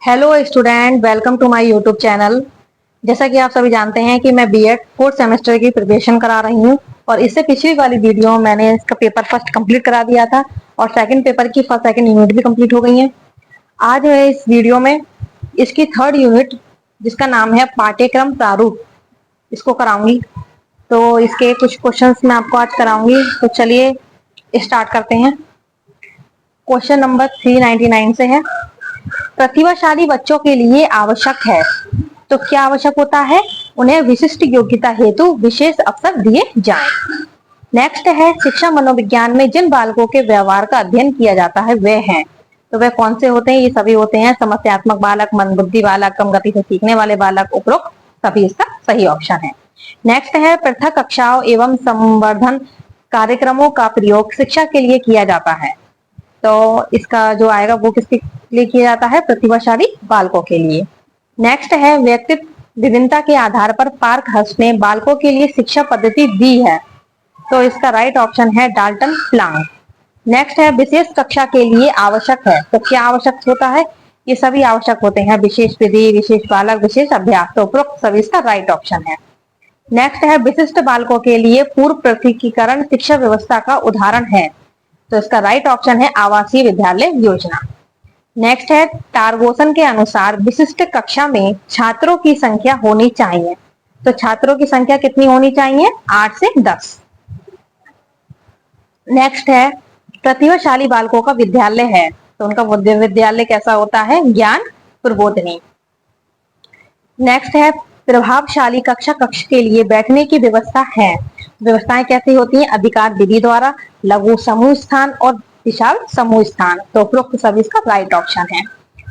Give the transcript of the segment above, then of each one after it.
Hello student, welcome to my YouTube channel. जैसा कि आप सभी जानते हैं कि मैं बीएड फोर्थ सेमेस्टर की प्रिपरेशन करा रही हूँ और इससे पिछली वाली वीडियो में मैंने इसका पेपर फर्स्ट कंप्लीट करा दिया था और सेकंड पेपर की फर्स्ट सेकंड यूनिट भी कंप्लीट हो गई है। आज मैं इस वीडियो में इसकी थर्ड यूनिट जिसका नाम है पाठ्यक्रम प्रारूप, इसको कराऊंगी। तो इसके कुछ क्वेश्चंस मैं आपको आज कराऊंगी। तो चलिए स्टार्ट करते हैं। क्वेश्चन नंबर 399 से है, प्रतिभाशाली बच्चों के लिए आवश्यक है। तो क्या आवश्यक होता है? उन्हें विशिष्ट योग्यता हेतु विशेष अवसर दिए जाएं। नेक्स्ट है, शिक्षा मनोविज्ञान में जिन बालकों के व्यवहार का अध्ययन किया जाता है वे हैं। तो वे कौन से होते हैं? ये सभी होते हैं समस्यात्मक बालक, मंदबुद्धि बालक, कम गति से सीखने वाले बालक। उपरोक्त सभी इसका सही ऑप्शन है। नेक्स्ट है, पृथक कक्षाओं एवं संवर्धन कार्यक्रमों का प्रयोग शिक्षा के लिए किया जाता है। तो इसका जो आएगा वो किसके लिए किया जाता है? प्रतिभाशाली बालकों के लिए। नेक्स्ट है, व्यक्तित्व विभिन्नता के आधार पर पार्क हर्स्ट ने बालकों के लिए शिक्षा पद्धति दी है। तो इसका राइट ऑप्शन है डाल्टन प्लांक। नेक्स्ट है, विशेष कक्षा के लिए आवश्यक है। तो क्या आवश्यक होता है? ये सभी आवश्यक होते हैं, विशेष विधि, विशेष बालक, विशेष अभ्यास। तो उपरोक्त सभी इसका राइट ऑप्शन है। नेक्स्ट है, विशिष्ट बालकों के लिए पूर्व पृथकीकरण शिक्षा व्यवस्था का उदाहरण है। तो इसका राइट ऑप्शन है आवासीय विद्यालय योजना। नेक्स्ट है, टारगोसन के अनुसार विशिष्ट कक्षा में छात्रों की संख्या होनी चाहिए। तो छात्रों की संख्या कितनी होनी चाहिए? 8 से 10। नेक्स्ट है, प्रतिभाशाली बालकों का विद्यालय है। तो उनका विद्यालय कैसा होता है? ज्ञान प्रबोधिनी। नेक्स्ट है, प्रभावशाली कक्षा कक्ष के लिए बैठने की व्यवस्था है। व्यवस्थाएं कैसी होती हैं? अधिकार विधि द्वारा, लघु समूह स्थान और विशाल समूह स्थान। तो उपरोक्त सभी इसका राइट ऑप्शन है।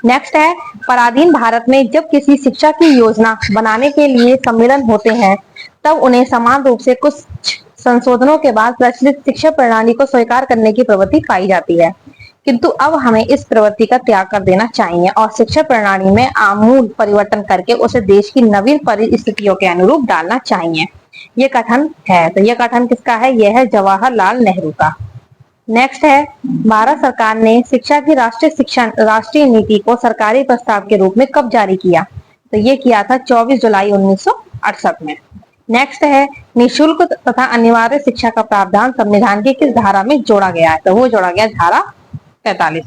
नेक्स्ट है, पराधीन भारत में जब किसी शिक्षा की योजना बनाने के लिए सम्मेलन होते हैं तब उन्हें समान रूप से कुछ संशोधनों के बाद प्रचलित शिक्षा प्रणाली को स्वीकार करने की प्रवृत्ति पाई जाती है, किंतु अब हमें इस प्रवृत्ति का त्याग कर देना चाहिए और शिक्षा प्रणाली में आमूल परिवर्तन करके उसे देश की नवीन परिस्थितियों के अनुरूप डालना चाहिए। ये कथन है। तो ये कथन किसका है? यह है जवाहरलाल नेहरू का। नेक्स्ट है, भारत सरकार ने शिक्षा की राष्ट्रीय नीति को सरकारी प्रस्ताव के रूप में कब जारी किया? तो ये किया था 24 जुलाई 1968 में। नेक्स्ट है, निःशुल्क तथा अनिवार्य शिक्षा का प्रावधान संविधान की किस धारा में जोड़ा गया है? तो वो जोड़ा गया धारा 45।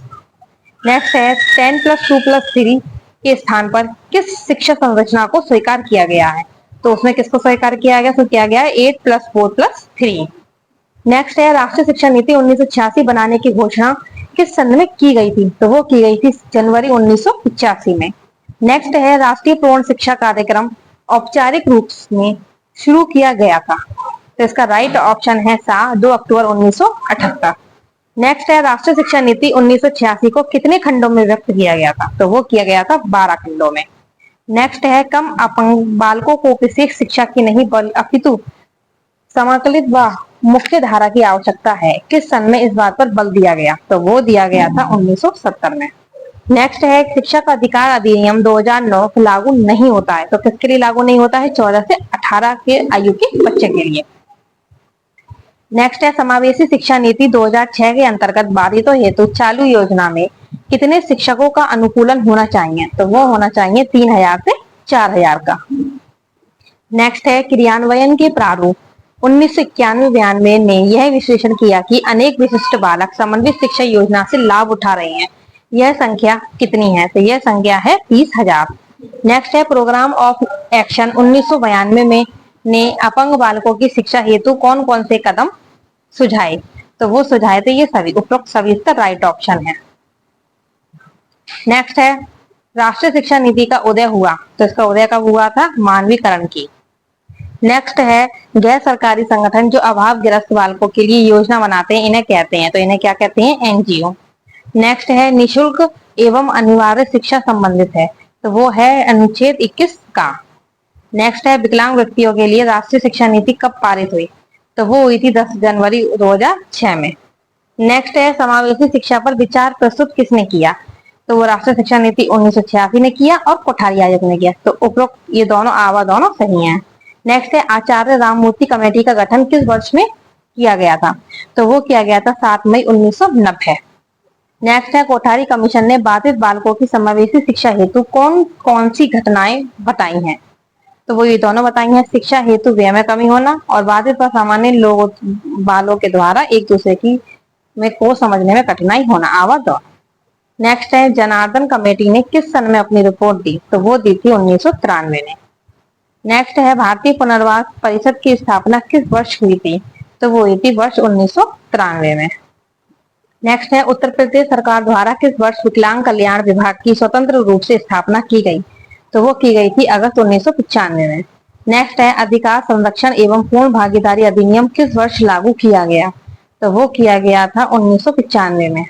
नेक्स्ट है, 10+2+3 के स्थान पर किस शिक्षा संरचना को स्वीकार किया गया है? तो उसमें किसको स्वीकार किया गया? तो किया गया है 8+4+3। नेक्स्ट है, राष्ट्रीय शिक्षा नीति 1986 बनाने की घोषणा किस सन में की गई थी? तो वो की गई थी जनवरी 1985 में। नेक्स्ट है, राष्ट्रीय प्रौढ़ शिक्षा कार्यक्रम औपचारिक रूप में शुरू किया गया था। तो इसका राइट ऑप्शन है 2 अक्टूबर 1978। नेक्स्ट है, राष्ट्रीय शिक्षा नीति 1986 को कितने खंडों में व्यक्त किया गया था? तो वो किया गया था 12 खंडों में। नेक्स्ट है, कम अपंग बालकों को विशेष शिक्षा की नहीं अपितु समाकलित व मुख्य धारा की आवश्यकता है। किस सन में इस बात पर बल दिया गया? तो वो दिया गया था 1970 में। नेक्स्ट है, शिक्षा का अधिकार अधिनियम 2009 लागू नहीं होता है। तो किसके लिए लागू नहीं होता है? 14 से 18 के आयु के बच्चे के लिए। नेक्स्ट है, समावेशी शिक्षा नीति 2006 के अंतर्गत बाधितों हेतु चालू योजना में कितने शिक्षकों का अनुकूलन होना चाहिए? तो वो होना चाहिए 3000 से 4000 का। नेक्स्ट है, क्रियान्वयन के प्रारूप 1991-92 ने यह विश्लेषण किया कि अनेक विशिष्ट बालक समन्वित शिक्षा योजना से लाभ उठा रहे हैं। यह संख्या कितनी है? तो यह संख्या है 30,000। नेक्स्ट है, प्रोग्राम ऑफ एक्शन 1992 में ने अपंग बालकों की शिक्षा हेतु कौन कौन से कदम सुझाए? तो वो सुझाए थे ये सभी। उपरोक्त सभी इसका राइट ऑप्शन है। नेक्स्ट है, राष्ट्रीय शिक्षा नीति का उदय हुआ। तो इसका उदय कब हुआ था? मानवीकरण की। नेक्स्ट है, गैर सरकारी संगठन जो अभाव ग्रस्त बालकों के लिए योजना बनाते हैं इन्हें कहते हैं। तो इन्हें क्या कहते हैं? एनजीओ। नेक्स्ट है, निःशुल्क एवं अनिवार्य शिक्षा संबंधित है। तो वो है अनुच्छेद 21 का। नेक्स्ट है, विकलांग व्यक्तियों के लिए राष्ट्रीय शिक्षा नीति कब पारित हुई? तो वो हुई थी 10 जनवरी 2006 में। नेक्स्ट है, समावेशी शिक्षा पर विचार प्रस्तुत किसने किया? तो वो राष्ट्रीय शिक्षा नीति 1986 ने किया और कोठारी आयोग ने किया। तो उपरोक्त ये दोनों सही हैं। नेक्स्ट है, आचार्य राममूर्ति कमेटी का गठन किस वर्ष में किया गया था? तो वो किया गया था 7 मई 1990। नेक्स्ट है कोठारी कमीशन ने बाधित बालकों की समावेशी शिक्षा हेतु कौन कौन सी घटनाएं बताई हैं। तो वो ये दोनों बताई हैं, शिक्षा हेतु व्यय में कमी होना और बाधित व सामान्य लोगों बालों के द्वारा एक दूसरे की में को समझने में कठिनाई होना, आवाज दो। नेक्स्ट है जनार्दन कमेटी ने किस सन में अपनी रिपोर्ट दी। तो वो दी थी 1993 में। नेक्स्ट है भारतीय पुनर्वास परिषद की स्थापना किस वर्ष हुई थी। तो वो हुई थी वर्ष 1993 में। नेक्स्ट है उत्तर प्रदेश सरकार द्वारा किस वर्ष विकलांग कल्याण विभाग की स्वतंत्र रूप से स्थापना की गई। तो वो की गई थी अगस्त 1995 में। नेक्स्ट है अधिकार संरक्षण एवं पूर्ण भागीदारी अधिनियम किस वर्ष लागू किया गया। तो वो किया गया था 1995 में।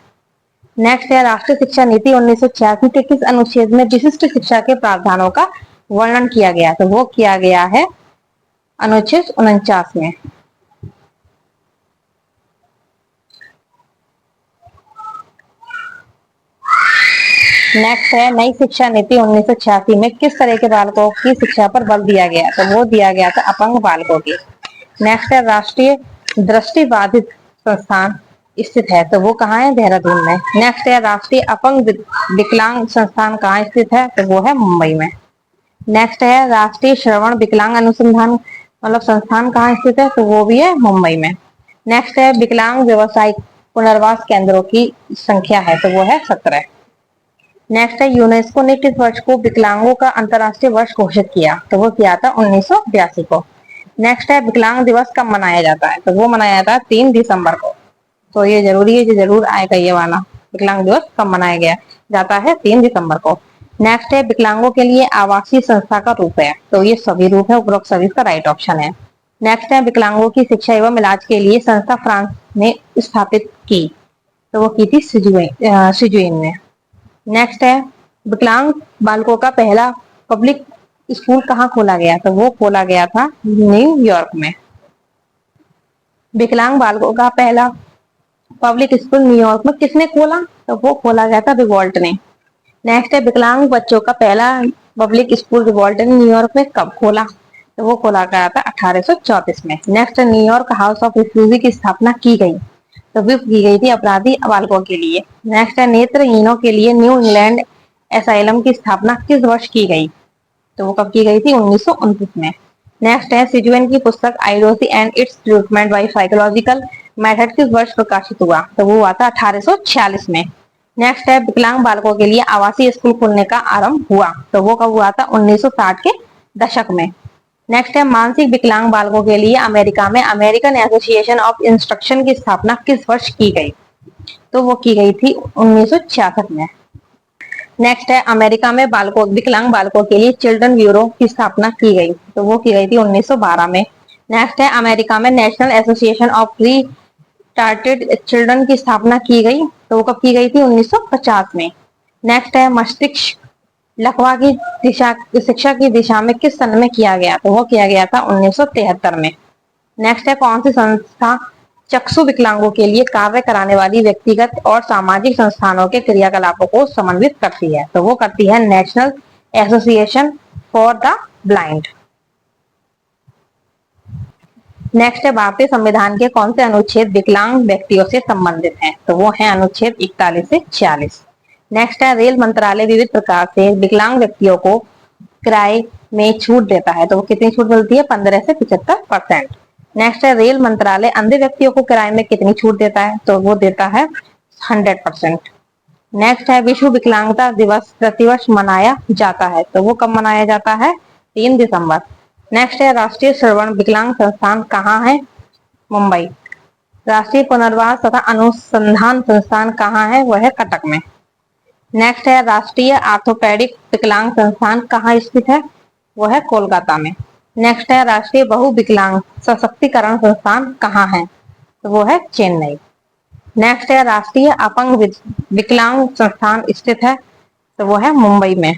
नेक्स्ट है राष्ट्रीय शिक्षा नीति 1986 के किस अनुच्छेद में विशिष्ट शिक्षा के प्रावधानों का वर्णन किया गया। तो वो किया गया है अनुच्छेद 49 में। नेक्स्ट है नई शिक्षा नीति 1986 में किस तरह के बालकों की शिक्षा पर बल दिया गया। तो वो दिया गया था अपंग बालकों की। नेक्स्ट है राष्ट्रीय दृष्टि बाधित संस्थान स्थित है। तो वो कहाँ है, देहरादून में। नेक्स्ट है राष्ट्रीय अपंग विकलांग संस्थान कहाँ स्थित है। तो वो है मुंबई में। नेक्स्ट है राष्ट्रीय श्रवण विकलांग अनुसंधान मतलब संस्थान कहाँ स्थित है। तो वो भी है मुंबई में। नेक्स्ट है विकलांग व्यवसायिक पुनर्वास केंद्रों की संख्या है। तो वो है 17। नेक्स्ट है यूनेस्को ने किस वर्ष को विकलांगों का अंतर्राष्ट्रीय वर्ष घोषित किया। तो वो किया था 1982 को। नेक्स्ट है विकलांग दिवस कब मनाया जाता है। तो वो मनाया जाता है 3 दिसंबर को। तो ये जरूरी है, जो जरूर आएगा ये वाला, विकलांग दिवस कब मनाया गया जाता है 3 दिसंबर को। नेक्स्ट है विकलांगों के लिए आवासीय संस्था का रूप है। तो ये सभी रूप है, उपरोक्त सभी का राइट ऑप्शन है। नेक्स्ट है विकलांगों की शिक्षा एवं इलाज के लिए संस्था फ्रांस ने स्थापित की। तो वो की थी सिजुएन में। नेक्स्ट है विकलांग बालकों का पहला पब्लिक स्कूल कहाँ खोला गया। तो वो खोला गया था न्यूयॉर्क में। विकलांग बालकों का पहला पब्लिक स्कूल न्यूयॉर्क में किसने खोला। तो वो खोला गया था रिवॉल्ट ने। नेक्स्ट है विकलांग बच्चों का पहला पब्लिक स्कूल रिवॉल्ट ने न्यूयॉर्क में कब खोला। तो वो खोला गया था 1834 में। Next New York house of refugee की स्थापना की गई। तो वो की गई थी अपराधी बालकों के लिए। नेक्स्ट है नेत्रहीनों के लिए न्यू इंग्लैंड एसाइलम की स्थापना किस वर्ष की गई। तो वो कब की गई थी 1929 में। नेक्स्ट है सिजुएन की पुस्तक idiocy and its treatment by psychological method किस वर्ष प्रकाशित हुआ। तो वो हुआ था 1846 में। नेक्स्ट है विकलांग बालकों के लिए आवासीय स्कूल खोलने का आरंभ हुआ। तो वो कब हुआ था 1960 के दशक में। नेक्स्ट है मानसिक विकलांग बालकों के लिए अमेरिका में अमेरिकन एसोसिएशन ऑफ इंस्ट्रक्शन की स्थापना किस वर्ष की गई। तो वो की गई थी 1966 में। नेक्स्ट है अमेरिका में बालकों विकलांग बालकों के लिए चिल्ड्रन ब्यूरो की स्थापना की गई। तो वो की गई थी 1912 में। नेक्स्ट है अमेरिका में national association of retarded children की स्थापना की गई। तो वो कब की गई थी 1950 में। नेक्स्ट है मस्तिष्क लकवा की दिशा शिक्षा की दिशा में किस सन में किया गया। तो वो किया गया था 1973 में। नेक्स्ट है कौन सी संस्था चक्षु विकलांगों के लिए कार्य कराने वाली व्यक्तिगत और सामाजिक संस्थानों के क्रियाकलापों को समन्वित करती है। तो वो करती है national association for the blind. Next है भारतीय संविधान के कौन से अनुच्छेद विकलांग व्यक्तियों से संबंधित हैं। तो वो है अनुच्छेद 41 से 46। नेक्स्ट है रेल मंत्रालय विविध प्रकार से विकलांग व्यक्तियों को किराए में छूट देता है। तो वो कितनी छूट मिलती है, 15 से 75%। नेक्स्ट है रेल मंत्रालय अंधे व्यक्तियों को किराए में कितनी छूट देता है। तो वो देता है 100%। नेक्स्ट है विश्व विकलांगता दिवस प्रतिवर्ष मनाया जाता है। तो वो कब मनाया जाता है, 3 दिसंबर। नेक्स्ट है राष्ट्रीय श्रवण विकलांग संस्थान कहाँ है, मुंबई। राष्ट्रीय पुनर्वास तथा अनुसंधान संस्थान कहाँ है, वह है कटक में। नेक्स्ट है राष्ट्रीय आर्थोपेडिक विकलांग संस्थान कहाँ स्थित है, वो है कोलकाता में। नेक्स्ट है राष्ट्रीय बहु विकलांग सशक्तिकरण संस्थान कहाँ है, तो वो है चेन्नई। नेक्स्ट है राष्ट्रीय अपंग विकलांग संस्थान स्थित है, तो वो है मुंबई में।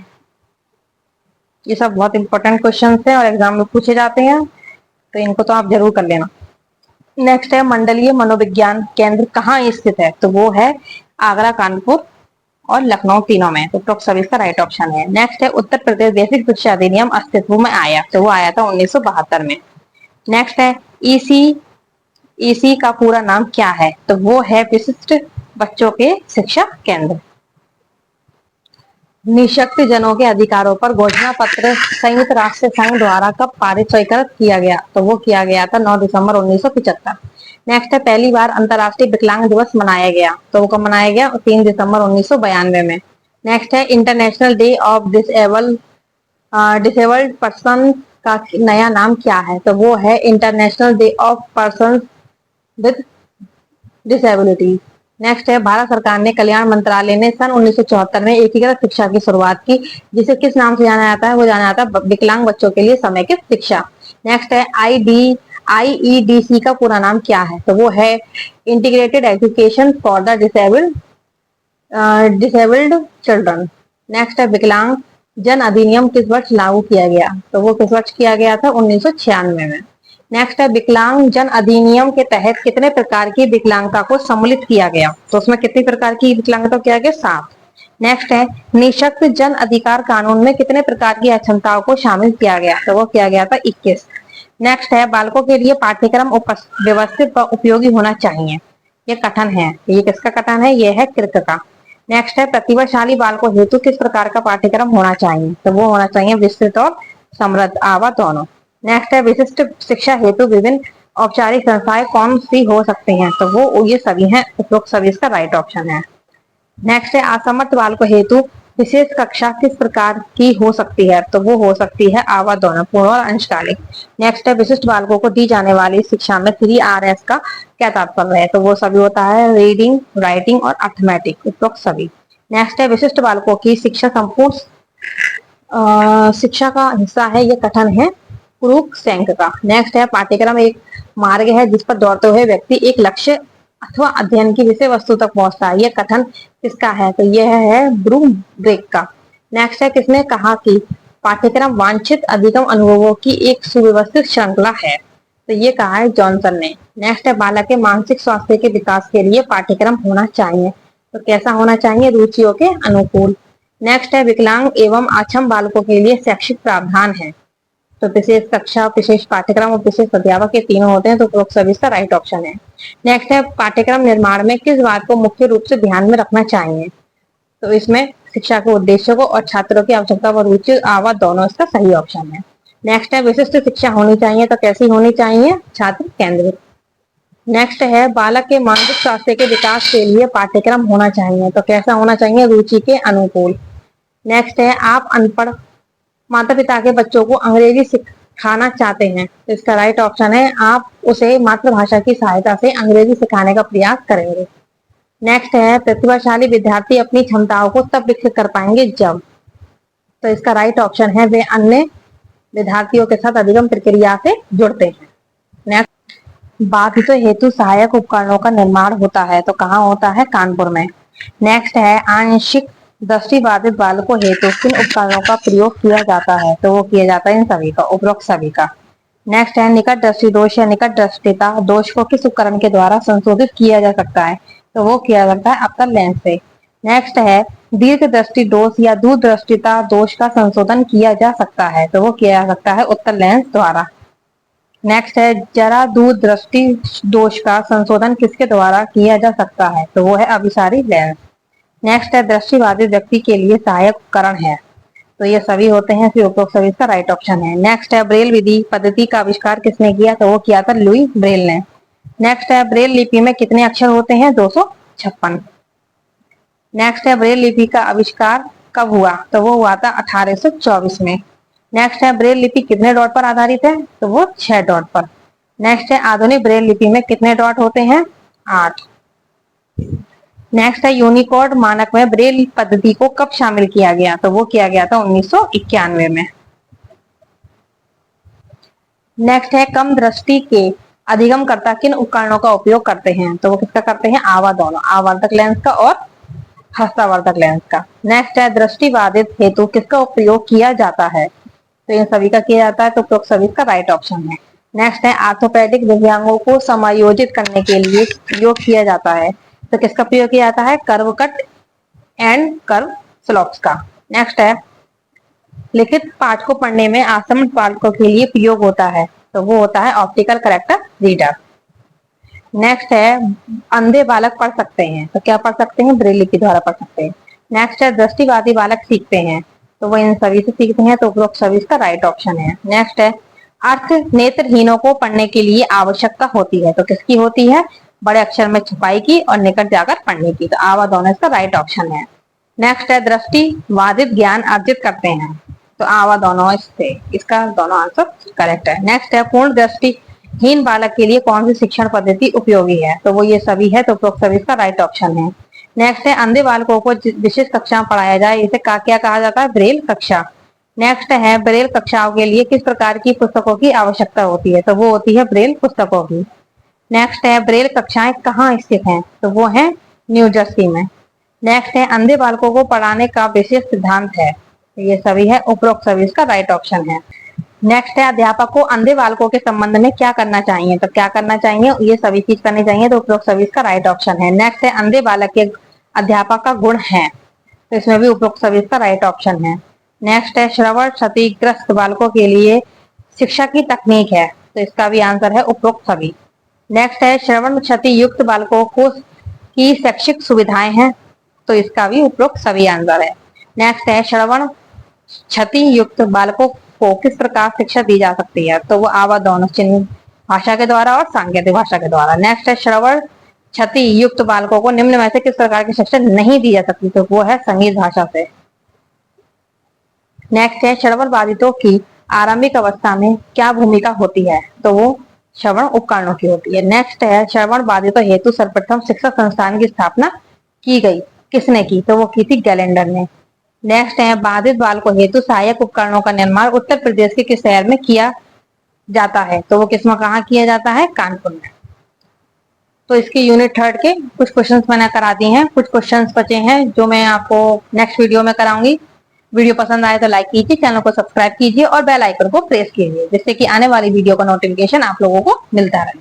ये सब बहुत इंपॉर्टेंट क्वेश्चन हैं और एग्जाम में पूछे जाते हैं, तो इनको तो आप जरूर कर लेना। नेक्स्ट है मंडलीय मनोविज्ञान केंद्र कहाँ स्थित है, तो वो है आगरा, कानपुर और लखनऊ, तीनों में। तो सभी इसका राइट ऑप्शन है। नेक्स्ट है उत्तर प्रदेश बेसिक शिक्षा अधिनियम अस्तित्व में आया, तो वो आया था 1972 में। नेक्स्ट है ईसी का पूरा नाम क्या है, तो वो है विशिष्ट बच्चों के शिक्षा केंद्र। निःशक्त जनों के अधिकारों पर घोषणा पत्र संयुक्त राष्ट्र संघ द्वारा कब पारित स्वीकृत किया गया? तो वो किया गया था 9 दिसंबर 1975। नेक्स्ट है, पहली बार अंतर्राष्ट्रीय विकलांग दिवस मनाया गया? तो वो कब मनाया गया? 3 दिसंबर 1992 में। नेक्स्ट है, international day of disabled person का नया नाम क्या है? तो वो है international day of person with disability. Next है, भारत सरकार ने कल्याण मंत्रालय ने सन 1974 में एकीकृत शिक्षा की शुरुआत की, जिसे किस नाम से जाना जाता है? वो जाना जाता है विकलांग बच्चों के लिए समेकित शिक्षा। नेक्स्ट है, आईईडीसी का पूरा नाम क्या है? तो वो है integrated education for the disabled children. Next है, विकलांग जन अधिनियम किस वर्ष लागू किया गया? तो वो किस वर्ष किया गया था? 1996 में। नेक्स्ट है, विकलांग जन अधिनियम के तहत कितने प्रकार की विकलांगता को सम्मिलित किया गया? तो उसमें कितनी प्रकार की विकलांगता किया गया? 7। नेक्स्ट है, निःशक्त जन अधिकार कानून में कितने प्रकार की अक्षमताओं को शामिल किया गया? तो वो किया गया था 21। नेक्स्ट है, बालकों के लिए पाठ्यक्रम व्यवस्थित व उपयोगी होना चाहिए। ये कथन है, ये किसका कथन है? ये है क्रिक का। नेक्स्ट है, प्रतिभाशाली बालकों हेतु किस प्रकार का पाठ्यक्रम होना चाहिए? तो वो होना चाहिए विस्तृत और समृद्ध, आवा दोनों। नेक्स्ट है, विशिष्ट शिक्षा हेतु विभिन्न औपचारिक संस्थाएं कौन सी हो सकती हैं? तो वो ये सभी हैं, उपरोक्त सभी इसका राइट ऑप्शन है। नेक्स्ट है, असमर्थ बालकों हेतु विशेष कक्षा किस प्रकार की हो सकती है? तो वो हो सकती है आवा दोनों, पूर्ण और अंशकालिक। नेक्स्ट है, विशिष्ट बालकों को दी जाने वाली शिक्षा में 3Rs का क्या तात्पर्य है? तो वो सभी होता है रीडिंग, राइटिंग और अर्थमेटिक, उपरोक्त सभी। नेक्स्ट है, विशिष्ट बालकों की शिक्षा संपूर्ण शिक्षा का हिस्सा है, ये कथन है क्रूकसेंक का। नेक्स्ट है, पाठ्यक्रम एक मार्ग है जिस पर दौड़ते हुए व्यक्ति एक लक्ष्य अथवा अध्ययन की विषय वस्तु तक पहुंचता है, ये कथन किसका है? तो यह है ब्रूमब्रेक का। नेक्स्ट है, किसने कहा कि पाठ्यक्रम वांछित अधिगम अनुभवों की एक सुव्यवस्थित श्रृंखला है? तो ये कहा है जॉनसन ने। नेक्स्ट है, बालक के मानसिक स्वास्थ्य के विकास के लिए पाठ्यक्रम होना चाहिए। तो कैसा होना चाहिए? रुचियों के अनुकूल। नेक्स्ट है, विकलांग एवं अक्षम बालकों के लिए शैक्षिक प्रावधान है। तो विशेष कक्षा, विशेष पाठ्यक्रम और विशेष अध्यापक, ये तीनों होते हैं, तो उपरोक्त सभी इसका राइट ऑप्शन है। नेक्स्ट है, पाठ्यक्रम निर्माण में किस बात को मुख्य रूप से ध्यान में रखना चाहिए? तो इसमें शिक्षा के उद्देश्यों को और छात्रों की आवश्यकता व रुचि, आवा दोनों इसका सही ऑप्शन है। नेक्स्ट है, विशिष्ट शिक्षा होनी चाहिए, तो कैसी होनी चाहिए? छात्र केंद्रित। नेक्स्ट है, बालक के मानसिक स्वास्थ्य के विकास के लिए पाठ्यक्रम होना चाहिए, तो कैसा होना चाहिए? रुचि के अनुकूल। नेक्स्ट है, आप अनपढ़ माता पिता के बच्चों को अंग्रेजी सिखाना चाहते हैं, तो इसका राइट ऑप्शन है आप उसे मातृभाषा की सहायता से अंग्रेजी सिखाने का प्रयास करेंगे। नेक्स्ट है, प्रतिभाशाली विद्यार्थी अपनी क्षमताओं को तब विकसित कर पाएंगे जब, तो इसका राइट ऑप्शन है वे अन्य विद्यार्थियों के साथ अधिगम प्रक्रिया से जुड़ते हैं। नेक्स्ट, बाधितों हेतु सहायक उपकरणों का निर्माण होता है, तो कहाँ होता है? कानपुर में। नेक्स्ट है, आंशिक दृष्टिबाधित बालकों हेतु किन उपकरणों का प्रयोग किया जाता है? तो वो किया जाता है इन सभी का, उपरोक्त सभी का। नेक्स्ट है, निकट दृष्टि दोष या निकट दृष्टिता दोष को किस उपकरण के द्वारा संशोधित किया जा सकता है? तो वो किया जाता है अवतल लेंस से। नेक्स्ट है, दीर्घ दृष्टि दोष या दूरदृष्टिता दोष का संशोधन किया जा सकता है, तो वो किया जा सकता है उत्तल लेंस द्वारा। नेक्स्ट है, जरा दूरदृष्टि दोष का संशोधन किसके द्वारा किया जा सकता है? तो वो है अभिसारी लेंस। नेक्स्ट है, दृष्टिबाधित व्यक्ति के लिए सहायक उपकरण है, तो ये सभी होते हैं, फिर उपरोक्त सभी का राइट ऑप्शन है। नेक्स्ट है, ब्रेल विधि पद्धति का आविष्कार किसने किया? तो वो किया था लुई ब्रेल ने। नेक्स्ट है, ब्रेल लिपि में कितने अक्षर होते हैं? 256। नेक्स्ट है, ब्रेल लिपि का आविष्कार कब हुआ? तो वो हुआ था 1824 में। नेक्स्ट है, ब्रेल लिपि कितने डॉट पर आधारित है? तो वो 6 डॉट पर। नेक्स्ट है, आधुनिक ब्रेल लिपि में कितने डॉट होते हैं? 8। नेक्स्ट है, यूनिकोड मानक में ब्रेल पद्धति को कब शामिल किया गया? तो वो किया गया था 1991 में। नेक्स्ट है, कम दृष्टि के अधिगमकर्ता किन उपकरणों का उपयोग करते हैं? तो वो किसका करते हैं? आवा दोनों, आवर्धक लेंस का और हस्तावर्धक लेंस का। नेक्स्ट है, दृष्टिबाधित हेतु किसका प्रयोग किया जाता है? तो इन सभी का किया जाता है, तो उपरोक्त सभी का राइट ऑप्शन है। नेक्स्ट है, आर्थोपेडिक दिव्यांगों को समायोजित करने के लिए प्रयोग किया जाता है, तो किसका प्रयोग किया जाता है? Curve cut and curve slopes का। नेक्स्ट है, लिखित पाठ को पढ़ने में असमर्थ बालकों के लिए प्रयोग होता है, तो वो होता है ऑप्टिकल करेक्टर रीडर। नेक्स्ट है अंधे बालक पढ़ सकते हैं, तो क्या पढ़ सकते हैं? ब्रेल लिपि द्वारा पढ़ सकते हैं। नेक्स्ट है दृष्टिबाधित बालक सीखते हैं, तो वो इन सभी से सीखते हैं, तो उपरोक्त सभी इसका राइट ऑप्शन है। नेक्स्ट है अर्थ नेत्रहीनों को पढ़ने के लिए आवश्यकता होती है, तो किसकी होती है? बड़े अक्षर में छपाई की और निकट जाकर पढ़ने की, तो आवा दोनों इसका राइट ऑप्शन है। नेक्स्ट है दृष्टि बाधित ज्ञान अर्जित करते हैं, तो आवा दोनों इससे इसका दोनों आंसर करेक्ट है। नेक्स्ट है पूर्ण दृष्टिहीन बालक के लिए कौन सी शिक्षण पद्धति उपयोगी है, तो वो ये सभी है, तो उपरोक्त सभी इसका राइट ऑप्शन है। नेक्स्ट है अंधे बालकों को विशेष कक्षा में पढ़ाया जाए, इसे क्या कहा जाता है? ब्रेल कक्षा। नेक्स्ट है ब्रेल कक्षाओं के लिए किस प्रकार की पुस्तकों की आवश्यकता होती है, तो वो होती है ब्रेल पुस्तकों की। नेक्स्ट है ब्रेल कक्षाएं कहाँ स्थित हैं, तो वो है न्यू जर्सी में। नेक्स्ट है अंधे बालकों को पढ़ाने का विशेष सिद्धांत है, तो ये सभी है, उपरोक्त सभी इसका राइट ऑप्शन है। नेक्स्ट है अध्यापक को अंधे बालकों के संबंध में क्या करना चाहिए, तो क्या करना चाहिए? ये सभी चीज करनी चाहिए, तो उपरोक्त सभी इसका राइट ऑप्शन है। नेक्स्ट है अंधे बालक के अध्यापक का गुण है, तो इसमें भी उपरोक्त सभी इसका राइट ऑप्शन है। नेक्स्ट है श्रवण क्षतिग्रस्त बालकों के लिए शिक्षा की तकनीक है, तो इसका भी आंसर है उपरोक्त सभी। नेक्स्ट है श्रवण क्षति युक्त बालकों को की शैक्षिक सुविधाएं हैं, तो इसका भी उपरोक्त सभी आंसर है। नेक्स्ट है श्रवण क्षति युक्त बालकों को किस प्रकार शिक्षा दी जा सकती है, तो वो आवा दोनों चिन्ह भाषा के द्वारा और सांकेतिक भाषा के द्वारा। नेक्स्ट है श्रवण क्षति युक्त बालकों को निम्न में से किस प्रकार की शिक्षा नहीं दी जा सकती, तो वो है संगीत भाषा से। नेक्स्ट है श्रवण बाधितों की आरंभिक अवस्था में क्या भूमिका होती है, तो वो श्रवण उपकरणों की होती है। नेक्स्ट है श्रवण बाधितों हेतु सर्वप्रथम शिक्षा संस्थान की स्थापना की गई, किसने की, तो वो की थी गैलेंडर ने। नेक्स्ट है बाधित बालकों हेतु सहायक उपकरणों का निर्माण उत्तर प्रदेश के किस शहर में किया जाता है, तो वो किसमें कहाँ किया जाता है? कानपुर में। तो इसके यूनिट 3 के कुछ क्वेश्चंस मैंने करा दिए हैं, कुछ क्वेश्चंस बचे हैं जो मैं आपको नेक्स्ट वीडियो में कराऊंगी। वीडियो पसंद आए तो लाइक कीजिए, चैनल को सब्सक्राइब कीजिए और बेल आइकन को प्रेस कीजिए, जिससे कि आने वाली वीडियो का नोटिफिकेशन आप लोगों को मिलता रहे।